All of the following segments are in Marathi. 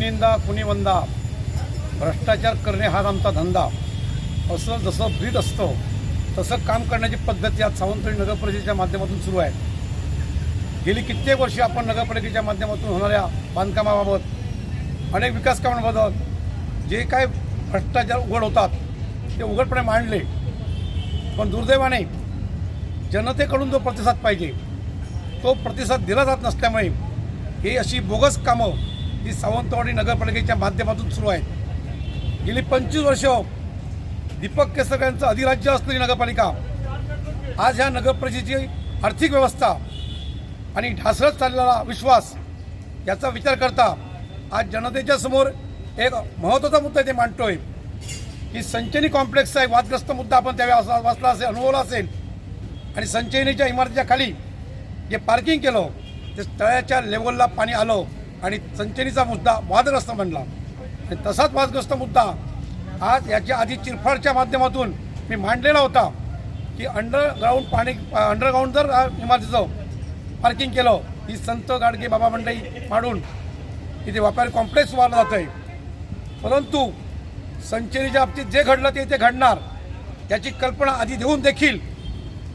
निंदा कुणी वंदा, भ्रष्टाचार करणे हा आमचा धंदा, असं जसं ब्रीद असतो तसं काम करण्याची पद्धती आज सावंतवाडी नगरपालिकेच्या माध्यमातून सुरू आहे। गेली कित्येक वर्षे आपण नगरपालिकेच्या माध्यमातून होणाऱ्या बांधकामाबाबत, अनेक विकास कामांबाबत जे काय भ्रष्टाचार उघड होतात ते उघडपणे मांडले, पण दुर्दैवाने जनतेकडून जो प्रतिसाद पाहिजे तो प्रतिसाद दिला जात नसल्यामुळे ही अशी बोगस कामं ही सावंतवाडी नगरपालिकेच्या माध्यमातून सुरू आहेत। गेली 25 वर्ष दीपक केसरकर यांचं अधिराज्य असलेली नगरपालिका आज ह्या नगरपालिकेची आर्थिक व्यवस्था आणि ढासळत चाललेला विश्वास याचा विचार करता आज जनतेच्या समोर एक महत्त्वाचा मुद्दा ते मांडतोय की संचयनी कॉम्प्लेक्सचा एक वादग्रस्त मुद्दा आपण त्यावेळी वाचला असेल, अनुभवला असेल, आणि संचयनीच्या इमारतीच्या खाली जे पार्किंग केलं ते तळ्याच्या लेवलला पाणी आलं आणि संचयनीचा मुद्दा वादग्रस्त बनला। आणि तसाच वादग्रस्त मुद्दा आज याच्या आधी चिरफाडच्या माध्यमातून मी मांडलेला होता की अंडरग्राऊंड जर इमारतीचं पार्किंग केलं ही संत गाडगे बाबा मंडई मांडून इथे व्यापारी कॉम्प्लेक्स उभारलं जातं आहे, परंतु संचयनीच्या बाबतीत जे घडलं ते इथे घडणार याची कल्पना आधी देऊन देखील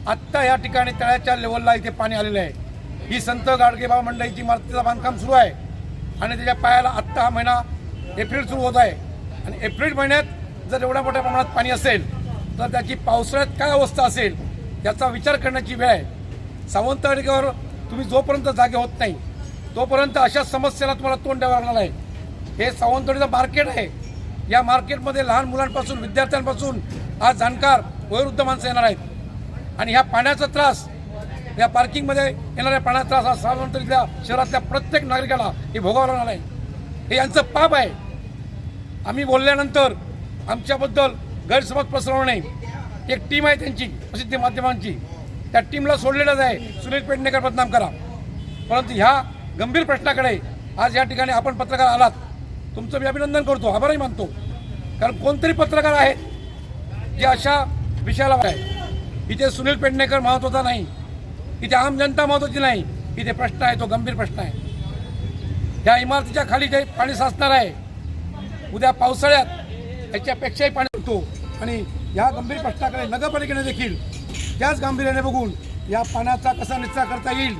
आत्ता या ठिकाणी तळ्याच्या लेवलला इथे पाणी आलेलं आहे। ही संत गाडगे बाबा मंडईची इमारतीचं बांधकाम सुरू आहे आणि त्याच्या पायाला आत्ता हा महिना एप्रिल सुरू होत आहे आणि एप्रिल महिन्यात जर एवढ्या मोठ्या प्रमाणात पाणी असेल तर त्याची पावसाळ्यात काय अवस्था असेल याचा विचार करण्याची वेळ आहे। सावंतवाडीवर तुम्ही जोपर्यंत जागे होत नाही तोपर्यंत अशा समस्येला तुम्हाला तोंड द्यावं लागणार आहे। हे सावंतवाडीचं मार्केट आहे, या मार्केटमध्ये लहान मुलांपासून विद्यार्थ्यांपासून आज जाणकार वयोवृद्ध माणसं येणार आहेत आणि ह्या पाण्याचा त्रास, या पार्किंगमध्ये येणाऱ्या पाण्याचा त्रास हा सावंतवाडीतल्या शहरातल्या प्रत्येक नागरिकाला हे भोगावं लागणार आहे। हे यांचं पाप आहे। आम्ही बोलल्यानंतर आमच्याबद्दल गैरसमज पसरवू नये। एक टीम आहे त्यांची प्रसिद्धी माध्यमांची, त्या टीमला सोडलेलंच आहे सुनील पेडणेकर बदनाम करा, परंतु ह्या गंभीर प्रश्नाकडे आज या ठिकाणी आपण पत्रकार आलात, तुमचं मी अभिनंदन करतो, आभारही मानतो, कारण कोणतरी पत्रकार आहेत जे अशा विषयाला आहे। इथे सुनील पेडणेकर महत्त्वाचा नाही, इथे आम जनता महत्त्वाची नाही, इथे प्रश्न आहे तो गंभीर प्रश्न आहे। या इमारतीच्या खाली जे पाणी साचणार आहे उद्या पावसाळ्यात याच्यापेक्षाही पाणी होतो आणि या गंभीर प्रश्नाकडे नगरपालिकेने देखील त्याच गांभीर्याने बघून या पाण्याचा कसा निचरा करता येईल,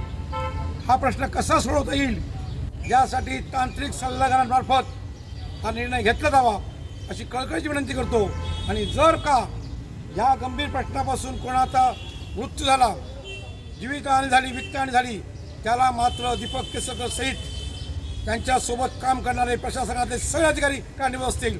हा प्रश्न कसा सोडवता येईल यासाठी तांत्रिक सल्लागारांमार्फत हा निर्णय घेतला जावा अशी कळकळीची विनंती करतो। आणि जर का या गंभीर प्रश्नापासून कोणाचा मृत्यू झाला, जीवितहानी झाली, वित्तहानी झाली, त्याला मात्र दीपक केसरकर सहित त्यांच्यासोबत काम करणारे प्रशासनातले सगळे अधिकारी कारणीभूत असतील